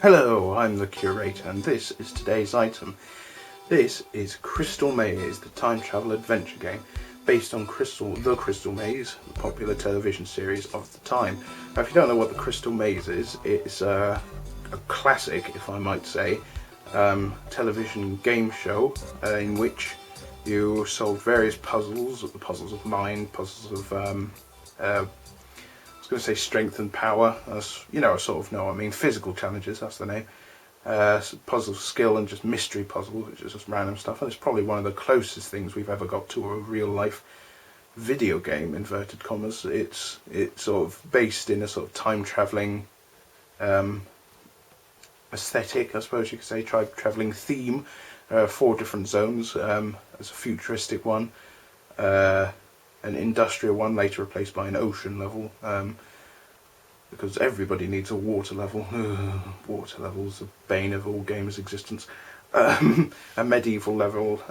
Hello, I'm the Curator, and this is today's item. This is Crystal Maze, the time travel adventure game, based on The Crystal Maze, the popular television series of the time. Now, if you don't know what the Crystal Maze is, it's a classic, if I might say, television game show in which you solve various puzzles of mind, puzzles of I was going to say strength and power, as you know, I mean physical challenges, that's the name. Puzzle skill and just mystery puzzles, which is just random stuff, and it's probably one of the closest things we've ever got to a real life video game, inverted commas. It's sort of based in a sort of time travelling aesthetic, I suppose you could say, travelling theme. 4 different zones, as a futuristic one, an industrial one, later replaced by an ocean level, because everybody needs a water level. Water level's the bane of all games' existence. A medieval level,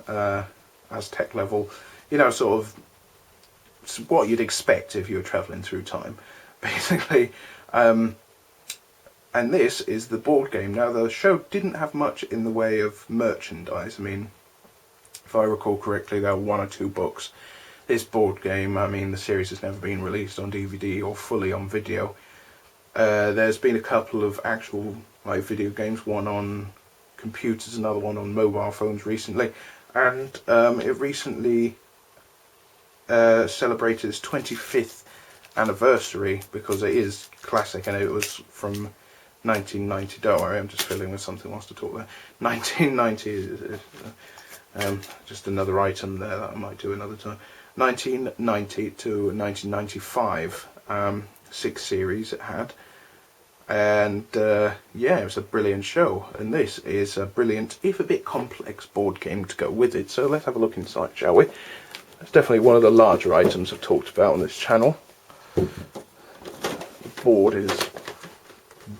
Aztec level, you know, sort of what you'd expect if you were travelling through time, basically. And this is the board game. Now, the show didn't have much in the way of merchandise. I mean, if I recall correctly, there were 1 or 2 books. This board game, I mean, the series has never been released on DVD or fully on video. There's been a couple of actual video games, one on computers, another one on mobile phones recently, and it recently celebrated its 25th anniversary, because it is classic and it was from 1990. Don't worry, I'm just filling with something whilst I talk there. 1990 is just another item there that I might do another time. 1990 to 1995, 6 series it had, and yeah, it was a brilliant show, and this is a brilliant, if a bit complex, board game to go with it. So let's have a look inside, shall we? It's definitely one of the larger items I've talked about on this channel. The board is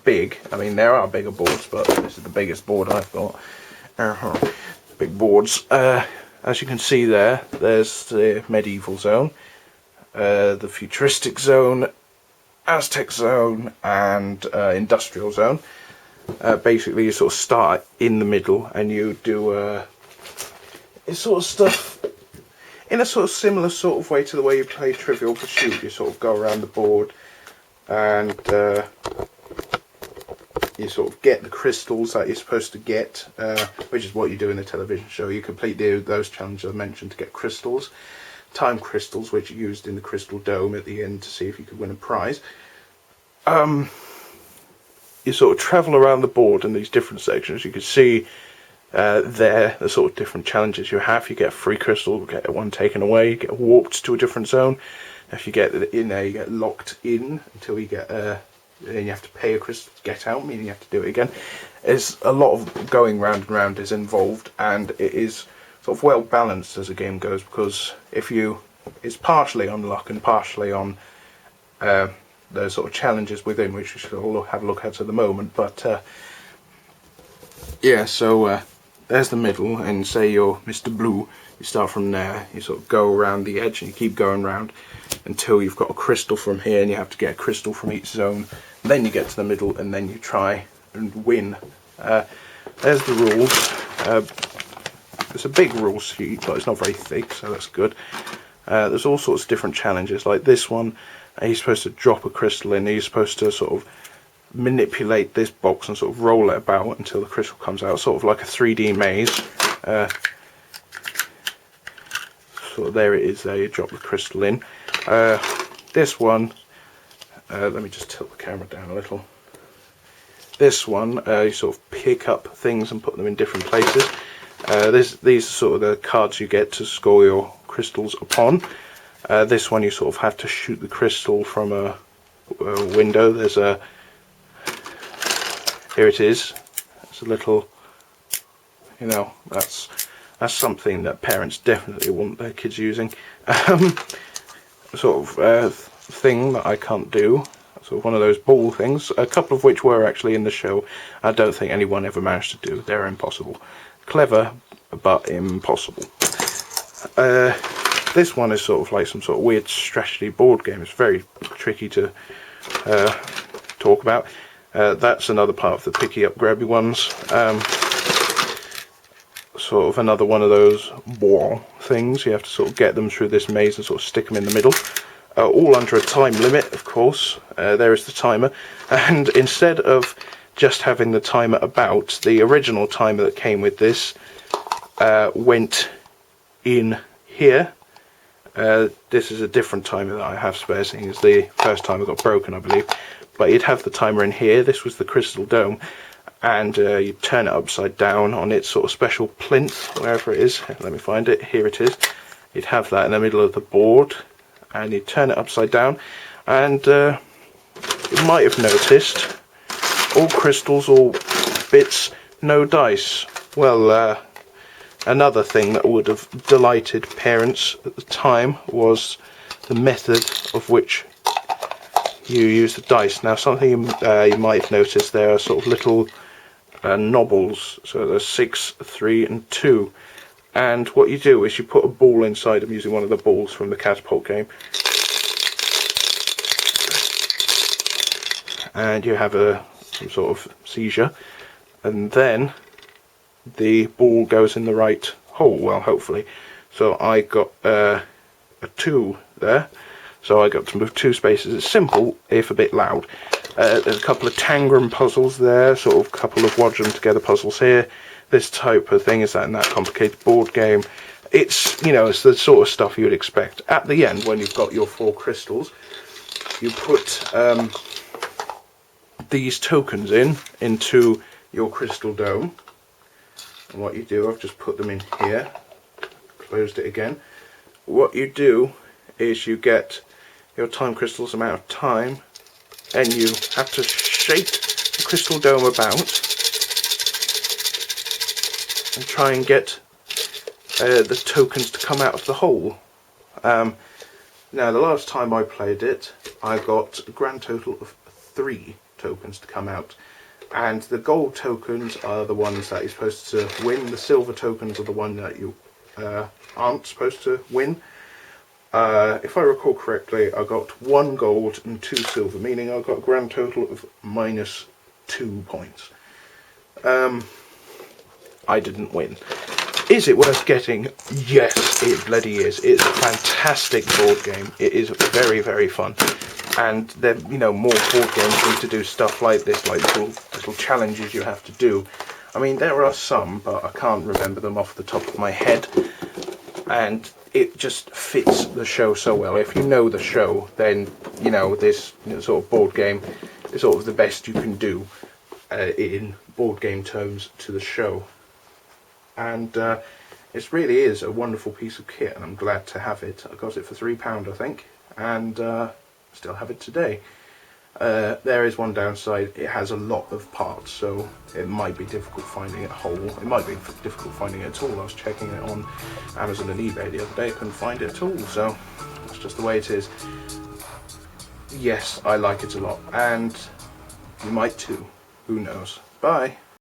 big. I mean, there are bigger boards, but this is the biggest board I've got. Big boards. As you can see there's the medieval zone, the futuristic zone, Aztec zone, and industrial zone. Basically, you sort of start in the middle and you do it's sort of stuff in a sort of similar sort of way to the way you play Trivial Pursuit. You sort of go around the board and you sort of get the crystals that you're supposed to get, which is what you do in the television show. You complete those challenges I mentioned to get crystals, time crystals, which are used in the crystal dome at the end to see if you could win a prize. You sort of travel around the board in these different sections. You can see the sort of different challenges you have. You get a free crystal, you get one taken away, you get warped to a different zone. If you get in there, you get locked in until you get then you have to pay a crystal to get out, meaning you have to do it again. There's a lot of going round and round is involved, and it is sort of well balanced as a game goes, because it's partially on luck and partially on the sort of challenges within, which we should all have a look at the moment. But yeah, so there's the middle, and say you're Mr. Blue, you start from there, you sort of go around the edge and you keep going round until you've got a crystal from here, and you have to get a crystal from each zone. Then you get to the middle and then you try and win. There's the rules. It's a big rule sheet, but it's not very thick, so that's good. There's all sorts of different challenges, like this one. You're supposed to drop a crystal in, you're supposed to sort of manipulate this box and sort of roll it about until the crystal comes out, sort of like a 3D maze. So there it is, there you drop the crystal in. This one, let me just tilt the camera down a little. This one, you sort of pick up things and put them in different places. These are sort of the cards you get to score your crystals upon. This one you sort of have to shoot the crystal from a window. There's a... Here it is. It's a little... You know, that's something that parents definitely want their kids using. Sort of thing that I can't do. Sort of one of those ball things. A couple of which were actually in the show. I don't think anyone ever managed to do. They're impossible. Clever, but impossible. This one is sort of like some sort of weird strategy board game. It's very tricky to talk about. That's another part of the picky up grabby ones. Sort of another one of those wall things. You have to sort of get them through this maze and sort of stick them in the middle. All under a time limit, of course. There is the timer. And instead of just having the timer about, the original timer that came with this went in here. This is a different timer that I have spare, seeing as the first timer got broken, I believe. But you'd have the timer in here. This was the crystal dome, and you turn it upside down on its sort of special plinth, wherever it is. Let me find it. Here it is. You'd have that in the middle of the board, and you turn it upside down, and you might have noticed all crystals, all bits, no dice. Well, another thing that would have delighted parents at the time was the method of which you use the dice. Now, something you might have noticed, there are sort of little knobbles, so there's 6, 3 and 2, and what you do is you put a ball inside them using one of the balls from the catapult game, and you have some sort of seizure, and then the ball goes in the right hole, well, hopefully. So I got a 2 there, so I got to move 2 spaces. It's simple, if a bit loud. There's a couple of Tangram puzzles there, sort of a couple of Wadge them together puzzles here. This type of thing, is that in that complicated board game. It's, you know, it's the sort of stuff you would expect. At the end, when you've got your 4 crystals, you put these tokens into your crystal dome. And what you do, I've just put them in here, closed it again. What you do is you get your time crystals amount of time, and you have to shake the crystal dome about and try and get the tokens to come out of the hole. Now, the last time I played it, I got a grand total of 3 tokens to come out. And the gold tokens are the ones that you're supposed to win. The silver tokens are the one that you aren't supposed to win. If I recall correctly, I got 1 gold and 2 silver, meaning I got a grand total of -2 points. I didn't win. Is it worth getting? Yes, it bloody is. It's a fantastic board game. It is very, very fun. And there, you know, more board games need to do stuff like this, like little challenges you have to do. I mean, there are some, but I can't remember them off the top of my head. And it just fits the show so well. If you know the show, then you know this sort of board game is sort of the best you can do in board game terms to the show. And it really is a wonderful piece of kit, and I'm glad to have it. I got it for £3, I think, and still have it today. There is one downside: it has a lot of parts, so it might be difficult finding it whole. It might be difficult finding it at all. I was checking it on Amazon and eBay the other day, I couldn't find it at all, so that's just the way it is. Yes, I like it a lot, and you might too. Who knows? Bye.